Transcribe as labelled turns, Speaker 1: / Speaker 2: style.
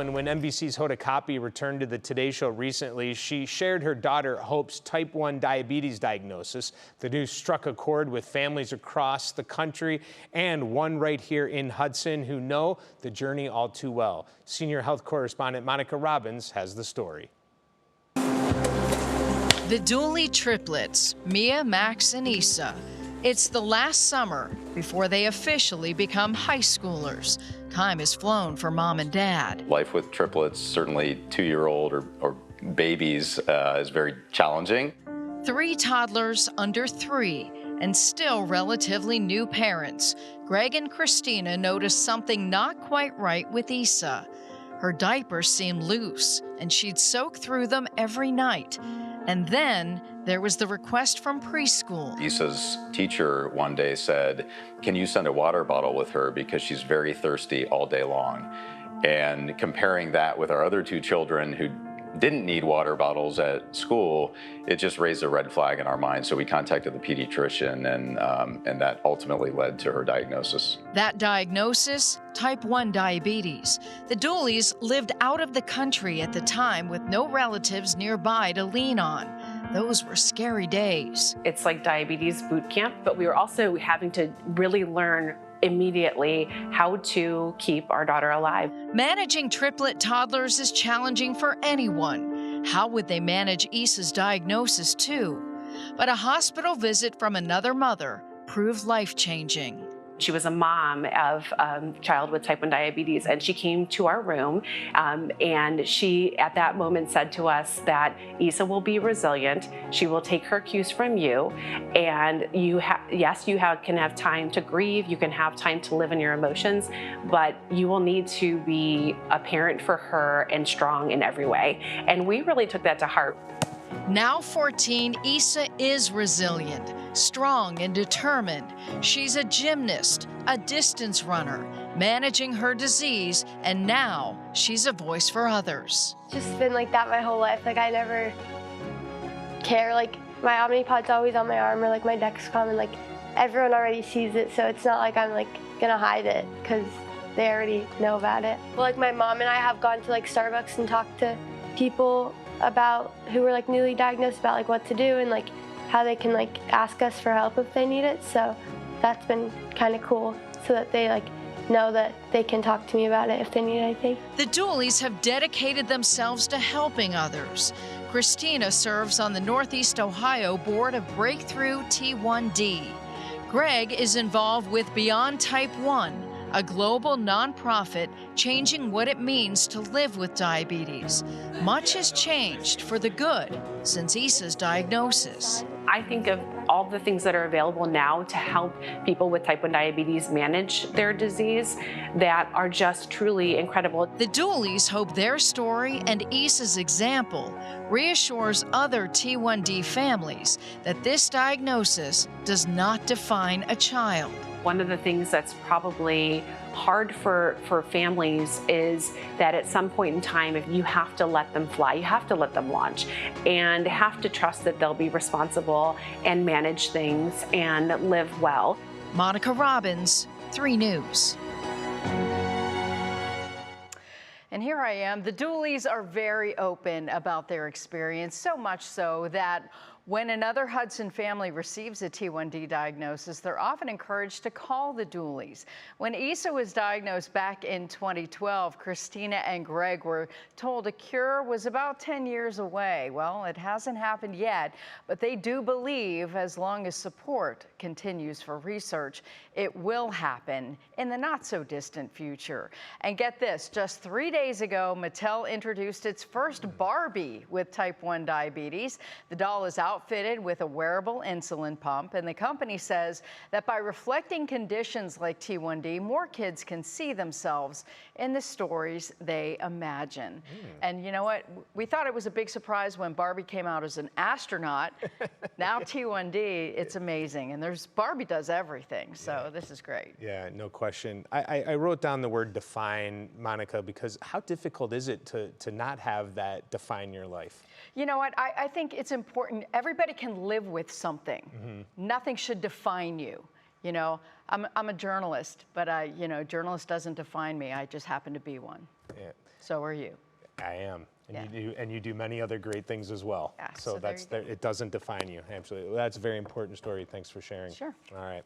Speaker 1: And when NBC's Hoda Kotb returned to the Today Show recently, she shared her daughter Hope's type 1 diabetes diagnosis. The news struck a chord with families across the country and one right here in Hudson who know the journey all too well. Senior health correspondent Monica Robbins has the story.
Speaker 2: The Dooley triplets, Mia, Max, and Issa. It's the last summer before they officially become high schoolers. Time has flown for mom and dad.
Speaker 3: Life with triplets, certainly 2-year-old or babies, is very challenging.
Speaker 2: 3 toddlers under 3 and still relatively new parents. Greg and Kristina noticed something not quite right with Issa. Her diapers seemed loose and she'd soak through them every night. And then there was the request from preschool.
Speaker 3: Issa's teacher one day said, "Can you send a water bottle with her because she's very thirsty all day long?" And comparing that with our other 2 children who didn't need water bottles at school, it just raised a red flag in our mind. So we contacted the pediatrician, and that ultimately led to her diagnosis.
Speaker 2: That diagnosis, type 1 diabetes. The Dooleys lived out of the country at the time with no relatives nearby to lean on. Those were scary days.
Speaker 4: It's like diabetes boot camp, but we were also having to really learn immediately how to keep our daughter alive.
Speaker 2: Managing triplet toddlers is challenging for anyone. How would they manage Issa's diagnosis too? But a hospital visit from another mother proved life-changing.
Speaker 4: She was a mom of a child with type 1 diabetes, and she came to our room, and she at that moment said to us that Issa will be resilient. She will take her cues from you, and you can have time to grieve, you can have time to live in your emotions, but you will need to be a parent for her and strong in every way. And we really took that to heart.
Speaker 2: Now 14, Issa is resilient, strong and determined. She's a gymnast, a distance runner, managing her disease, and now she's a voice for others.
Speaker 5: Just been like that my whole life. Like I never care. Like my Omnipod's always on my arm, or like my Dexcom, and like everyone already sees it, so it's not like I'm like gonna hide it because they already know about it. Well, like my mom and I have gone to like Starbucks and talked to people about who were like newly diagnosed about like what to do and like how they can like ask us for help if they need it. So that's been kind of cool, so that they like know that they can talk to me about it if they need anything.
Speaker 2: The Dooleys have dedicated themselves to helping others. Kristina serves on the Northeast Ohio Board of Breakthrough T1D. Greg is involved with Beyond Type 1, a global nonprofit changing what it means to live with diabetes. Much has changed for the good since Issa's diagnosis.
Speaker 4: I think of all the things that are available now to help people with type 1 diabetes manage their disease that are just truly incredible.
Speaker 2: The Dooleys hope their story and Issa's example reassures other T1D families that this diagnosis does not define a child.
Speaker 4: One of the things that's probably hard for families is that at some point in time, if you have to let them fly, you have to let them launch, and have to trust that they'll be responsible and manage things and live well.
Speaker 2: Monica Robbins, 3 News.
Speaker 6: And here I am. The Dooleys are very open about their experience, so much so that when another Hudson family receives a T1D diagnosis, they're often encouraged to call the Dooleys. When Issa was diagnosed back in 2012, Kristina and Greg were told a cure was about 10 years away. Well, it hasn't happened yet, but they do believe as long as support continues for research, it will happen in the not-so-distant future. And get this, just 3 days ago, Mattel introduced its first Barbie with type 1 diabetes. The doll is outfitted with a wearable insulin pump, and the company says that by reflecting conditions like T1D, more kids can see themselves in the stories they imagine. And you know what? We thought it was a big surprise when Barbie came out as an astronaut. Now T1D, it's amazing. And Barbie does everything, so this is great.
Speaker 1: Yeah, no question. I wrote down the word define, Monica, because how difficult is it to not have that define your life?
Speaker 6: You know what? I think it's important. Everybody can live with something. Nothing should define you. You know, I'm a journalist, but journalist doesn't define me. I just happen to be one.
Speaker 1: Yeah.
Speaker 6: So are you.
Speaker 1: I am. And you do many other great things as well.
Speaker 6: Yeah,
Speaker 1: So
Speaker 6: so
Speaker 1: it doesn't define you. Absolutely. Well, that's a very important story. Thanks for sharing.
Speaker 6: Sure.
Speaker 1: All right.